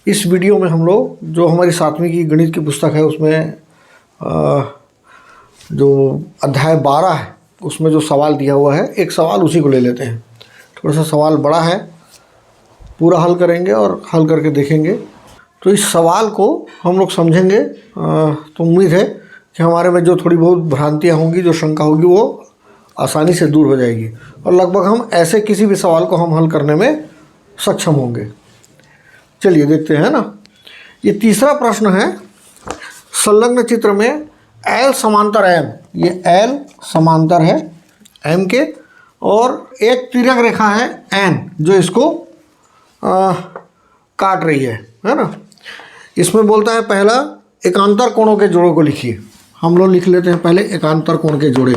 इस वीडियो में हम लोग जो हमारी 7वीं की गणित की पुस्तक है उसमें जो अध्याय 12 है उसमें जो सवाल दिया हुआ है, एक सवाल उसी को ले लेते हैं। थोड़ा सा सवाल बड़ा है, पूरा हल करेंगे और हल करके देखेंगे। तो इस सवाल को हम लोग समझेंगे तो उम्मीद है कि हमारे में जो थोड़ी बहुत भ्रांतियाँ होंगी, जो शंका होगी, वो आसानी से दूर हो जाएगी और लगभग हम ऐसे किसी भी सवाल को हम हल करने में सक्षम होंगे। चलिए देखते हैं ना। ये तीसरा प्रश्न है, संलग्न चित्र में L समांतर M, ये L समांतर है M के और एक तिर्यक रेखा है N जो इसको काट रही है ना। इसमें बोलता है पहला एकांतर कोणों के जोड़ों को लिखिए। हम लोग लिख लेते हैं पहले एकांतर कोण के जोड़े,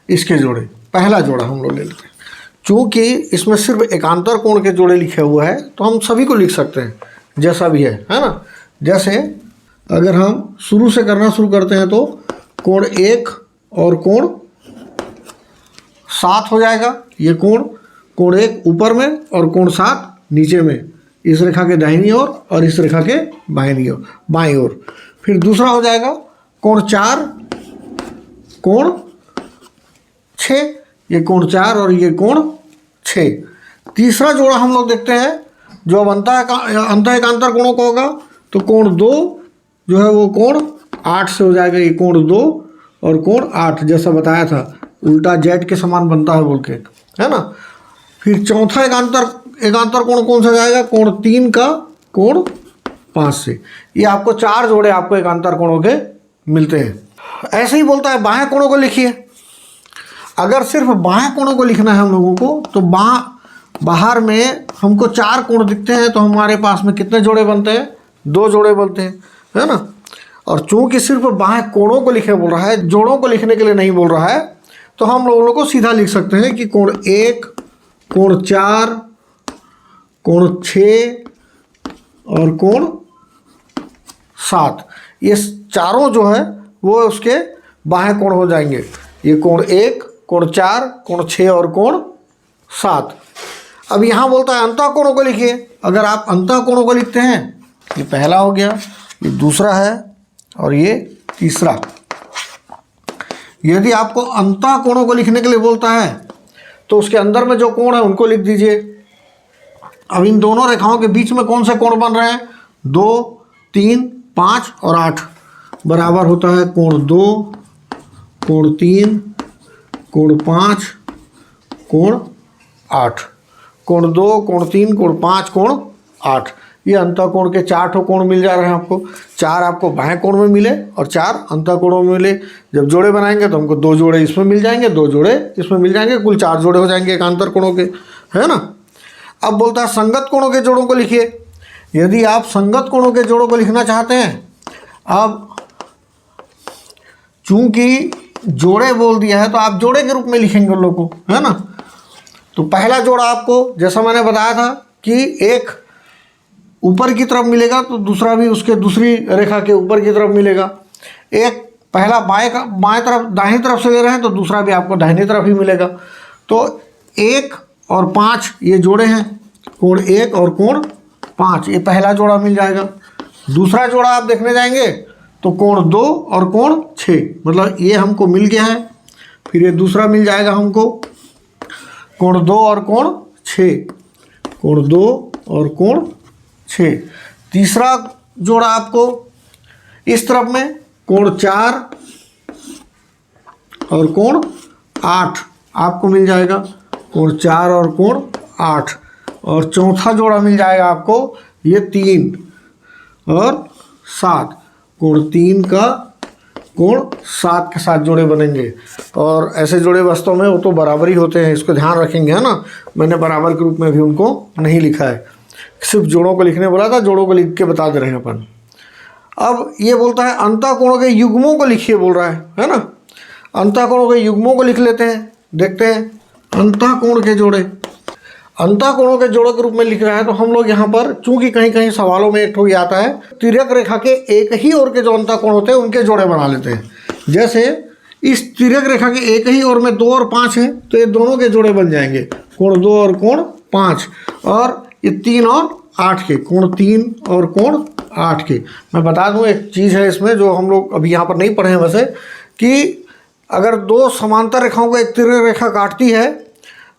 इसके जोड़े, पहला जोड़ा हम लोग ले लेते हैं। चूँकि इसमें सिर्फ एकांतर कोण के जोड़े लिखे हुआ है तो हम सभी को लिख सकते हैं जैसा भी है ना। जैसे अगर हम शुरू से करना शुरू करते हैं तो कोण 1 और कोण 7 हो जाएगा। ये कोण 1 ऊपर में और कोण 7 नीचे में, इस रेखा के दाहिनी ओर और इस रेखा के बाईं ओर। फिर दूसरा हो जाएगा कोण 4, कोण 6, ये कोण 4 और ये कोण 6। तीसरा जोड़ा हम लोग देखते हैं जो अब अंतः एकांतर कोणों का होगा, तो कोण 2 जो है वो कोण 8 से हो जाएगा। ये कोण 2 और कोण 8 जैसा बताया था, उल्टा जेड के समान बनता है बोल के, है ना। फिर चौथा एकांतर कोण कौन सा जाएगा, कोण 3 का कोण 5 से। ये आपको 4 जोड़े आपको एकांतर कोणों के मिलते हैं। ऐसे ही बोलता है बाह्य कोणों को लिखिए। अगर सिर्फ बाह्य कोणों को लिखना है हम लोगों को तो बाहर में हमको 4 कोण दिखते हैं तो हमारे पास में कितने जोड़े बनते हैं, 2 जोड़े बनते हैं, है ना। और चूंकि सिर्फ बाह्य कोणों को लिखे बोल रहा है, जोड़ों को लिखने के लिए नहीं बोल रहा है, तो हम लोगों को सीधा लिख सकते हैं कि कोण 1, कोण 4, कोण 6 और कोण 7, ये चारों जो है वो उसके बाह्य कोण हो जाएंगे। ये कोण 1, कोण 4, कोण 6 और कोण 7। अब यहाँ बोलता है अंतः कोणों को लिखिए। अगर आप अंतः कोणों को लिखते हैं, ये पहला हो गया, ये दूसरा है और ये तीसरा। यदि आपको अंतः कोणों को लिखने के लिए बोलता है तो उसके अंदर में जो कोण है उनको लिख दीजिए। अब इन दोनों रेखाओं के बीच में कौन से कोण बन रहे हैं, 2, 3, 5 और 8 बराबर होता है कोण 2, कोण 3, कोण 5, कोण 8। कोण 2, कोण 3, कोण 5, कोण 8। ये अंतः कोण के 4 कोण मिल जा रहे हैं आपको। 4 आपको बाह्य कोण में मिले और 4 अंतः कोणों में मिले। जब जोड़े बनाएंगे तो हमको 2 जोड़े इसमें मिल जाएंगे, 2 जोड़े इसमें मिल जाएंगे, कुल 4 जोड़े हो जाएंगे एकांतर कोणों के, है ना। अब बोलता है संगत कोणों के जोड़ों को लिखिए। यदि आप संगत कोणों के जोड़ों को लिखना चाहते हैं, अब चूंकि जोड़े बोल दिया है तो आप जोड़े के रूप में लिखेंगे उन लोग को, है ना। तो पहला जोड़ा आपको जैसा मैंने बताया था कि एक ऊपर की तरफ मिलेगा तो दूसरा भी उसके दूसरी रेखा के ऊपर की तरफ मिलेगा। एक पहला बाएं तरफ दाहिनी तरफ से ले रहे हैं तो दूसरा भी आपको दाहिनी तरफ ही मिलेगा। तो 1 और 5 ये जोड़े हैं, कोण 1 और कोण 5, ये पहला जोड़ा मिल जाएगा। दूसरा जोड़ा आप देखने जाएंगे तो कोण 2 और कोण 6, मतलब ये हमको मिल गया है। फिर ये दूसरा मिल जाएगा हमको, कोण 2 और कोण 6, कोण 2 और कोण 6। तीसरा जोड़ा आपको इस तरफ में कोण 4 और कोण 8 आपको मिल जाएगा, कोण 4 और कोण 8। और चौथा जोड़ा मिल जाएगा आपको ये 3 और 7, कोण 3 का कोण 7 के साथ जोड़े बनेंगे। और ऐसे जोड़े वास्तव में वो तो बराबर ही होते हैं, इसको ध्यान रखेंगे, है ना। मैंने बराबर के रूप में भी उनको नहीं लिखा है, सिर्फ जोड़ों को लिखने बोला था, जोड़ों को लिख के बता दे रहे हैं अपन। अब ये बोलता है अंतः कोणों के युग्मों को लिखिए बोल रहा है ना। अंतः कोणों के युग्मों को लिख लेते हैं, देखते हैं अंतः कोण के जोड़े। अंतः कोणों के जोड़ों के रूप में लिख रहा है तो हम लोग यहाँ पर चूंकि कहीं कहीं सवालों में एक ठो ये आता है, तिर्यक रेखा के एक ही ओर के जो अंतः कोण होते हैं उनके जोड़े बना लेते हैं। जैसे इस तिर्यक रेखा के एक ही ओर में 2 और 5 है तो ये दोनों के जोड़े बन जाएंगे, कोण 2 और कोण 5 और ये 3 और 8 के, कोण 3 और कोण 8 के। मैं बता दूं एक चीज़ है इसमें जो हम लोग अभी यहाँ पर नहीं पढ़े हैं वैसे, कि अगर दो समांतर रेखाओं को एक तिर्यक रेखा काटती है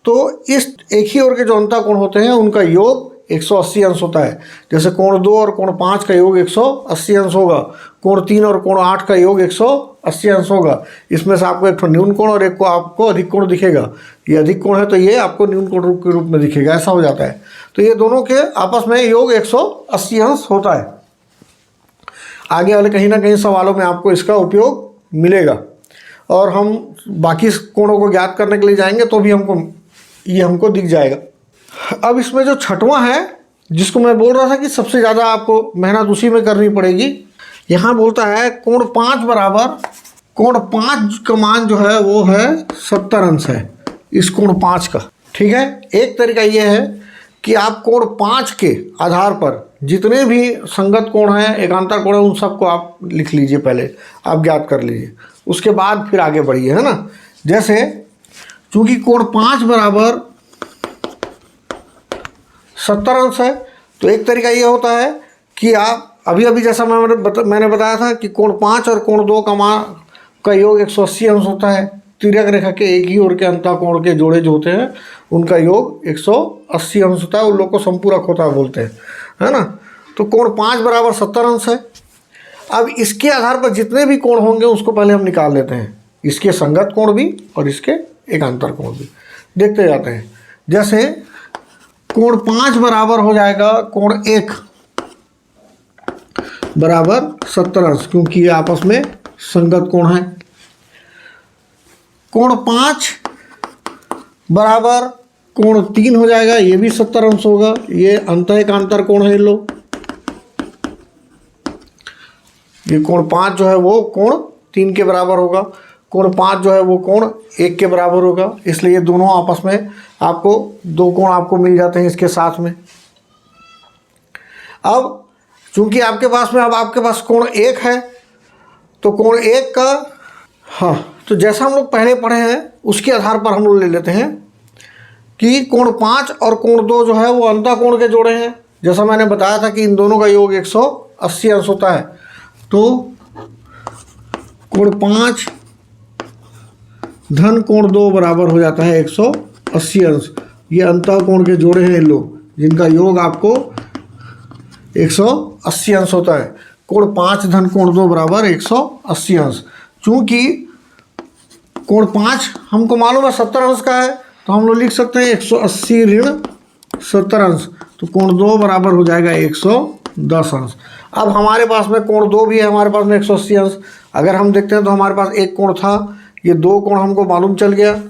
तो इस एक ही ओर के जो अंतःकोण होते हैं उनका योग 180 अंश होता है। जैसे कोण 2 और कोण 5 का योग 180 अंश होगा, कोण 3 और कोण 8 का योग 180 अंश होगा। इसमें से आपको एक तो न्यून कोण और एक को आपको अधिक कोण दिखेगा। ये अधिक कोण है तो ये आपको न्यून कोण के रूप में दिखेगा, ऐसा हो जाता है। तो ये दोनों के आपस में योग 180 अंश होता है। आगे वाले कहीं ना कहीं सवालों में आपको इसका उपयोग मिलेगा, और हम बाकी कोणों को ज्ञात करने के लिए जाएंगे तो भी हमको दिख जाएगा। अब इसमें जो छठवां है, जिसको मैं बोल रहा था कि सबसे ज़्यादा आपको मेहनत उसी में करनी पड़ेगी, यहाँ बोलता है कोण 5 बराबर, कोण 5 का मान जो है वो है 70 अंश है इस कोण 5 का। ठीक है, एक तरीका ये है कि आप कोण 5 के आधार पर जितने भी संगत कोण हैं, एकांतर कोण है, उन सबको आप लिख लीजिए, पहले आप ज्ञात कर लीजिए, उसके बाद फिर आगे बढ़िए, है ना। जैसे चूंकि कोण 5 बराबर 70 अंश है, तो एक तरीका ये होता है कि आप अभी जैसा मैंने बताया था कि कोण 5 और कोण 2 का मान का योग 180 अंश होता है। तिर्यक रेखा के एक ही ओर के अंतःकोण के जोड़े जो होते हैं उनका योग 180 अंश होता है, उन लोग को संपूरक होता है बोलते हैं, है ना। तो कोण 5 बराबर 70 अंश है। अब इसके आधार पर जितने भी कोण होंगे उसको पहले हम निकाल लेते हैं, इसके संगत कोण भी और इसके एकांतर कोण भी देखते जाते हैं। जैसे कोण 5 बराबर हो जाएगा कोण 1 बराबर 70 अंश, क्योंकि ये आपस में संगत कोण है। कोण 5 बराबर कोण 3 हो जाएगा, ये भी 70 अंश होगा, ये अंतः एकांतर कोण है। लो, ये कोण 5 जो है वो कोण 3 के बराबर होगा, कोण 5 जो है वो कोण 1 के बराबर होगा, इसलिए दोनों आपस में आपको दो कोण आपको मिल जाते हैं इसके साथ में। अब चूंकि आपके पास कोण 1 है, तो कोण 1 का, हाँ, तो जैसा हम लोग पहले पढ़े हैं उसके आधार पर हम लोग ले लेते हैं कि कोण 5 और कोण 2 जो है वो अंतःकोण के जोड़े हैं। जैसा मैंने बताया था कि इन दोनों का योग 180 अंश होता है, तो कोण 5 धन कोण 2 बराबर हो जाता है 180 अंश। ये अंतःकोण के जोड़े हैं इन लोग, जिनका योग आपको 180 अंश होता है। कोण 5 धन कोण 2 बराबर 180 अंश। चूंकि कोण 5 हमको मालूम है 70 अंश का है, तो हम लोग लिख सकते हैं 180 ऋण 70 अंश, तो कोण 2 बराबर हो जाएगा 110 अंश। अब हमारे पास में कोण 2 भी है, हमारे पास में 180 अंश। अगर हम देखते हैं तो हमारे पास एक कोण था, ये 2 कोण हमको मालूम चल गया,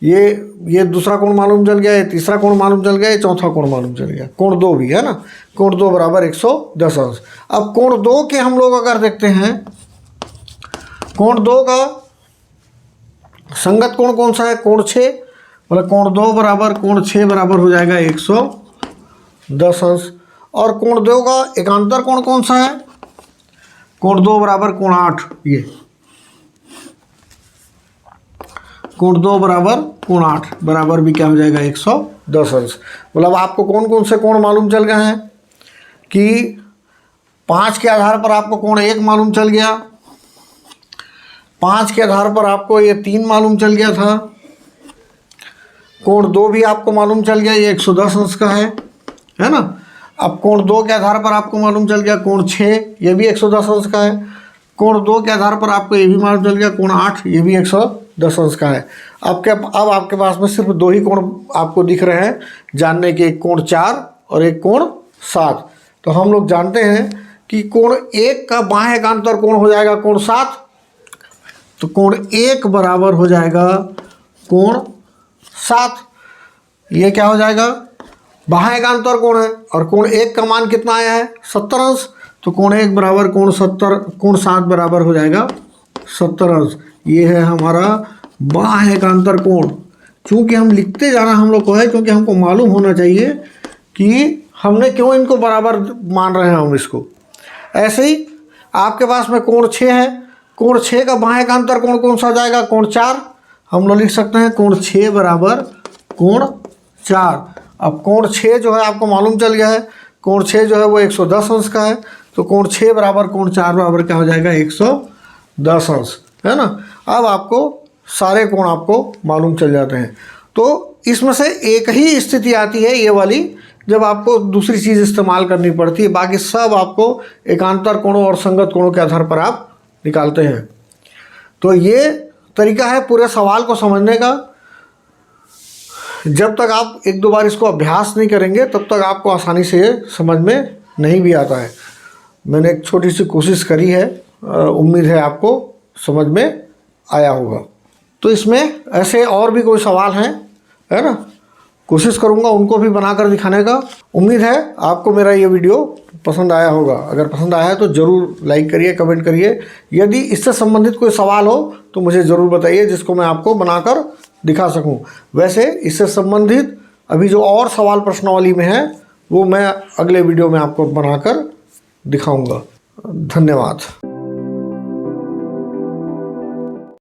ये दूसरा कोण मालूम चल गया, ये तीसरा कोण मालूम चल गया, ये चौथा कोण मालूम चल गया, कोण 2 भी है ना। कोण 2 बराबर 110 अंश। अब कोण 2 के हम लोग अगर देखते हैं, कोण 2 का संगत कोण कौन सा है, कोण 6, मतलब कोण 2 बराबर कोण 6 बराबर हो जाएगा 110 अंश। और कोण 2 का एकांतर कोण कौन सा है, कोण 2 बराबर कोण 8, ये कोण 2 बराबर कोण 8 बराबर भी क्या हो जाएगा 110 अंश। मतलब आपको कौन कौन से कोण मालूम चल गए हैं कि 5 के आधार पर आपको कोण 1 मालूम चल गया, 5 के आधार पर आपको ये 3 मालूम चल गया था, कोण 2 भी आपको मालूम चल गया, ये 110 अंश का है ना। अब कोण 2 के आधार पर आपको मालूम चल गया कोण 6, ये भी 110 अंश का है। कोण 2 के आधार पर आपको ये भी मालूम चल गया कोण 8, ये भी 110 अंश का है। अब आपके पास में सिर्फ 2 ही कोण आपको दिख रहे हैं जानने के, एक कोण 4 और एक कोण 7। तो हम लोग जानते हैं कि कोण 1 का बाह्य एकांतर कोण हो जाएगा कोण 7, तो कोण 1 बराबर हो जाएगा कोण 7। ये क्या हो जाएगा, बाह्य एकांतर कोण है, और कोण 1 का मान कितना आया है 70 अंश, तो कोण 1 बराबर कोण 7 बराबर हो जाएगा 70 अंश। ये है हमारा बाह्य एकांतर कोण। चूँकि हम लिखते जाना हम लोग को है, क्योंकि हमको मालूम होना चाहिए कि हमने क्यों इनको बराबर मान रहे हैं हम इसको। ऐसे ही आपके पास में कोण 6 है, कोण 6 का बाह्य एकांतर कोण कौन सा जाएगा, कोण 4। हम लोग लिख सकते हैं कोण 6 बराबर कोण 4। अब कोण 6 जो है आपको मालूम चल गया है, कोण 6 जो है वो 110 अंश का है, तो कोण 6 बराबर कोण 4 बराबर क्या हो जाएगा 110 अंश, है ना। अब आपको सारे कोण आपको मालूम चल जाते हैं। तो इसमें से एक ही स्थिति आती है ये वाली जब आपको दूसरी चीज़ इस्तेमाल करनी पड़ती है, बाकी सब आपको एकांतर कोणों और संगत कोणों के आधार पर आप निकालते हैं। तो ये तरीका है पूरे सवाल को समझने का। जब तक आप एक दो बार इसको अभ्यास नहीं करेंगे तब तक आपको आसानी से ये समझ में नहीं भी आता है। मैंने एक छोटी सी कोशिश करी है, उम्मीद है आपको समझ में आया होगा। तो इसमें ऐसे और भी कोई सवाल हैं, है ना, कोशिश करूंगा उनको भी बनाकर दिखाने का। उम्मीद है आपको मेरा ये वीडियो पसंद आया होगा। अगर पसंद आया है तो ज़रूर लाइक करिए, कमेंट करिए। यदि इससे संबंधित कोई सवाल हो तो मुझे ज़रूर बताइए जिसको मैं आपको बनाकर दिखा सकूं। वैसे इससे संबंधित अभी जो और सवाल प्रश्नावली में है वो मैं अगले वीडियो में आपको बनाकर दिखाऊंगा। धन्यवाद।